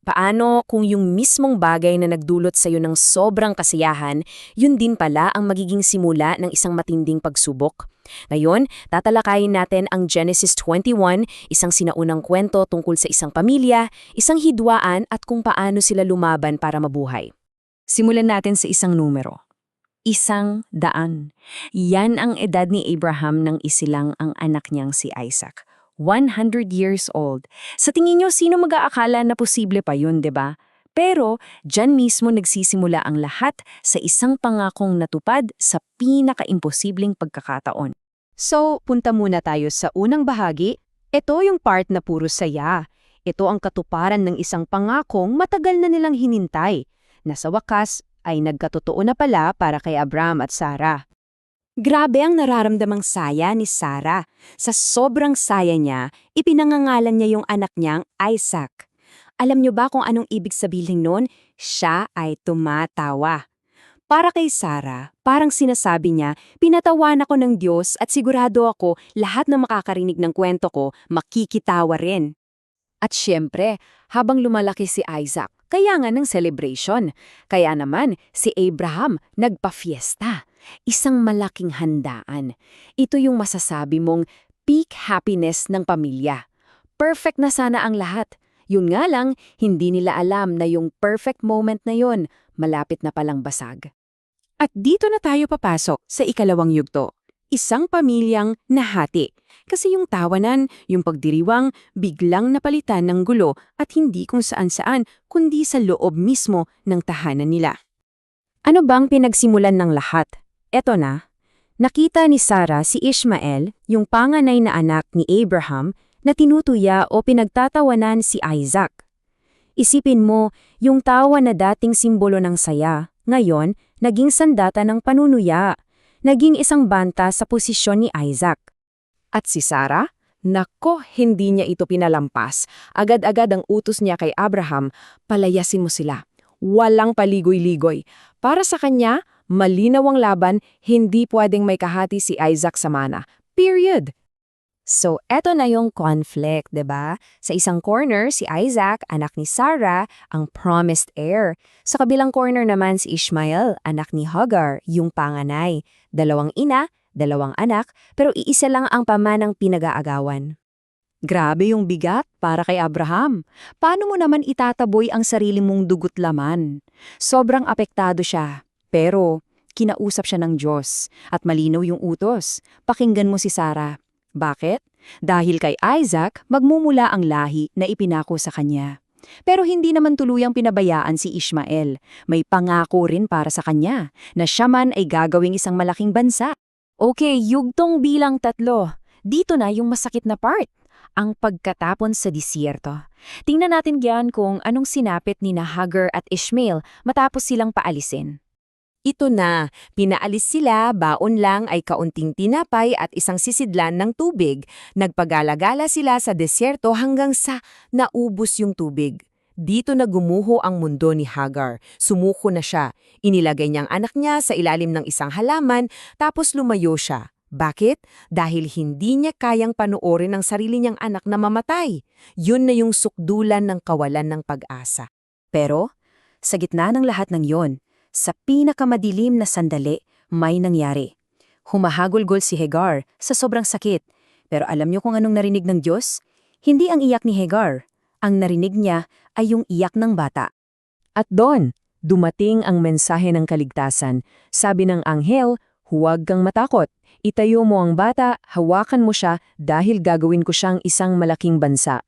Paano kung yung mismong bagay na nagdulot sa'yo ng sobrang kasiyahan, yun din pala ang magiging simula ng isang matinding pagsubok? Ngayon, tatalakayin natin ang Genesis 21, isang sinaunang kwento tungkol sa isang pamilya, isang hidwaan at kung paano sila lumaban para mabuhay. Simulan natin sa isang numero. 100. Yan ang edad ni Abraham nang isilang ang anak niyang si Isaac. 100 years old. Sa tingin niyo, sino mag-aakala na posible pa yun, 'di ba? Pero, dyan mismo nagsisimula ang lahat sa isang pangakong natupad sa pinaka-imposibleng pagkakataon. So, punta muna tayo sa unang bahagi. Ito yung part na puro saya. Ito ang katuparan ng isang pangakong matagal na nilang hinintay, na sa wakas ay nagkatotoo na pala para kay Abraham at Sarah. Grabe ang nararamdamang saya ni Sarah. Sa sobrang saya niya, ipinangangalan niya yung anak niyang Isaac. Alam niyo ba kung anong ibig sabihin nun? Siya ay tumatawa. Para kay Sarah, parang sinasabi niya, pinatawan ako ng Diyos at sigurado ako lahat na makakarinig ng kwento ko makikitawa rin. At syempre, habang lumalaki si Isaac, kaya nga ng celebration. Kaya naman, si Abraham nagpa-fiesta. Isang malaking handaan. Ito yung masasabi mong peak happiness ng pamilya. Perfect na sana ang lahat. Yun nga lang, hindi nila alam na yung perfect moment na yun, malapit na palang basag. At dito na tayo papasok sa ikalawang yugto. Isang pamilyang nahati. Kasi yung tawanan, yung pagdiriwang, biglang napalitan ng gulo at hindi kung saan-saan, kundi sa loob mismo ng tahanan nila. Ano bang pinagsimulan ng lahat? Eto na. Nakita ni Sarah si Ishmael, yung panganay na anak ni Abraham, na tinutuya o pinagtatawanan si Isaac. Isipin mo, yung tawa na dating simbolo ng saya, ngayon, naging sandata ng panunuya. Naging isang banta sa posisyon ni Isaac. At si Sarah? Nako, hindi niya ito pinalampas. Agad-agad ang utos niya kay Abraham, palayasin mo sila. Walang paligoy-ligoy. Para sa kanya, malinaw ang laban, hindi pwedeng may kahati si Isaac sa mana. Period. So, eto na yung conflict, 'di ba? Sa isang corner, si Isaac, anak ni Sarah, ang promised heir. Sa kabilang corner naman si Ishmael, anak ni Hagar, yung panganay. Dalawang ina, dalawang anak, pero iisa lang ang pamanang pinag-aagawan. Grabe yung bigat para kay Abraham. Paano mo naman itataboy ang sarili mong dugot laman? Sobrang apektado siya. Pero, kinausap siya ng Diyos. At malinaw yung utos. Pakinggan mo si Sarah. Bakit? Dahil kay Isaac, magmumula ang lahi na ipinako sa kanya. Pero hindi naman tuluyang pinabayaan si Ishmael. May pangako rin para sa kanya, na siya man ay gagawing isang malaking bansa. Okay, yugtong bilang 3. Dito na yung masakit na part, ang pagkatapon sa disyerto. Tingnan natin diyan kung anong sinapit ni Hagar at Ishmael matapos silang paalisin. Ito na, pinaalis sila, baon lang ay kaunting tinapay at isang sisidlan ng tubig. Nagpagala-gala sila sa desyerto hanggang sa naubos yung tubig. Dito na gumuho ang mundo ni Hagar. Sumuko na siya. Inilagay niyang anak niya sa ilalim ng isang halaman, tapos lumayo siya. Bakit? Dahil hindi niya kayang panoorin ang sarili niyang anak na mamatay. Yun na yung sukdulan ng kawalan ng pag-asa. Pero, sa gitna ng lahat ng yon, sa pinakamadilim na sandali, may nangyari. Humahagulgol si Hagar sa sobrang sakit. Pero alam niyo kung anong narinig ng Diyos? Hindi ang iyak ni Hagar. Ang narinig niya ay yung iyak ng bata. At doon, dumating ang mensahe ng kaligtasan. Sabi ng anghel, huwag kang matakot. Itayo mo ang bata, hawakan mo siya dahil gagawin ko siyang isang malaking bansa.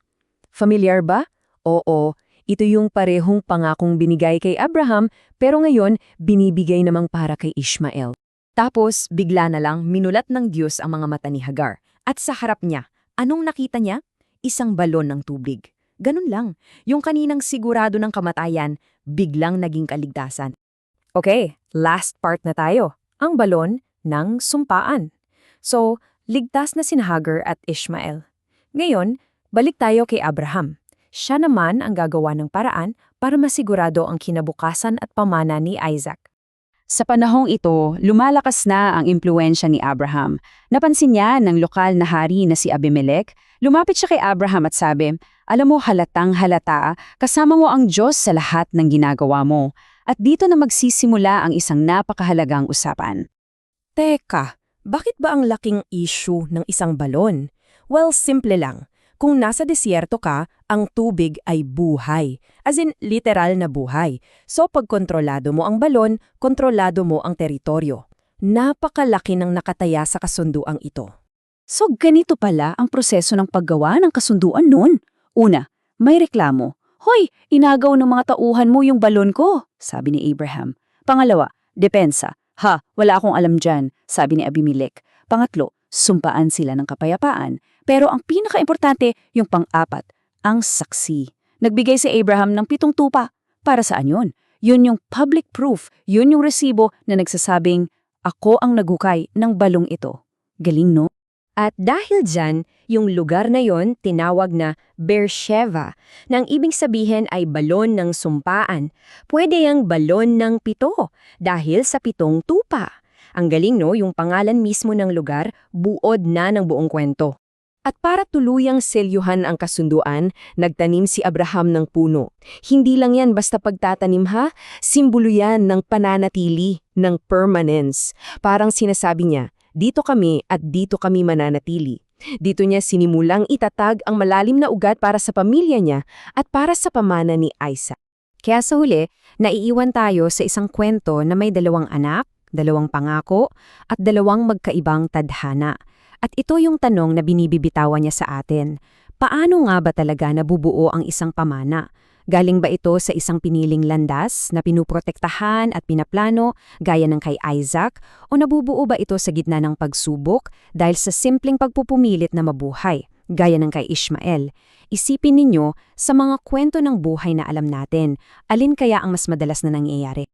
Familiar ba? Oo. Ito yung parehong pangakong binigay kay Abraham, pero ngayon, binibigay namang para kay Ishmael. Tapos, bigla na lang, minulat ng Diyos ang mga mata ni Hagar. At sa harap niya, anong nakita niya? Isang balon ng tubig. Ganun lang. Yung kaninang sigurado ng kamatayan, biglang naging kaligtasan. Okay, last part na tayo. Ang balon ng sumpaan. So, ligtas na si Hagar at Ishmael. Ngayon, balik tayo kay Abraham. Siya naman ang gagawa ng paraan para masigurado ang kinabukasan at pamana ni Isaac. Sa panahong ito, lumalakas na ang impluensya ni Abraham. Napansin niya ng lokal na hari na si Abimelech. Lumapit siya kay Abraham at sabi, "Alam mo, halatang halata, kasama mo ang Diyos sa lahat ng ginagawa mo." At dito na magsisimula ang isang napakahalagang usapan. Teka, bakit ba ang laking issue ng isang balon? Well, simple lang. Kung nasa desierto ka, ang tubig ay buhay. As in, literal na buhay. So pag kontrolado mo ang balon, kontrolado mo ang teritoryo. Napakalaki ng nakataya sa kasunduang ito. So ganito pala ang proseso ng paggawa ng kasunduan noon. Una, may reklamo. "Hoy, inagaw ng mga tauhan mo yung balon ko," sabi ni Abraham. Pangalawa, depensa. "Ha, wala akong alam dyan," sabi ni Abimelech. Pangatlo, sumpaan sila ng kapayapaan. Pero ang pinakaimportante, yung pang-apat, ang saksi. Nagbigay si Abraham ng 7 tupa. Para saan yun? Yun yung public proof. Yun yung resibo na nagsasabing, "Ako ang naghukay ng balong ito." Galing, no? At dahil dyan, yung lugar na yon tinawag na Beersheba, nang ibig sabihin ay balon ng sumpaan. Pwede yung balon ng 7 dahil sa 7 tupa. Ang galing, no? Yung pangalan mismo ng lugar, buod na ng buong kwento. At para tuluyang selyuhan ang kasunduan, nagtanim si Abraham ng puno. Hindi lang yan basta pagtatanim ha, simbolo yan ng pananatili, ng permanence. Parang sinasabi niya, dito kami at dito kami mananatili. Dito niya sinimulang itatag ang malalim na ugat para sa pamilya niya at para sa pamana ni Isaac. Kaya sa huli, naiiwan tayo sa isang kwento na may 2 anak, 2 pangako, at 2 magkaibang tadhana. At ito yung tanong na binibibitawan niya sa atin. Paano nga ba talaga nabubuo ang isang pamana? Galing ba ito sa isang piniling landas na pinuprotektahan at pinaplano gaya ng kay Isaac? O nabubuo ba ito sa gitna ng pagsubok dahil sa simpleng pagpupumilit na mabuhay, gaya ng kay Ishmael? Isipin ninyo, sa mga kwento ng buhay na alam natin, alin kaya ang mas madalas na nangyayari?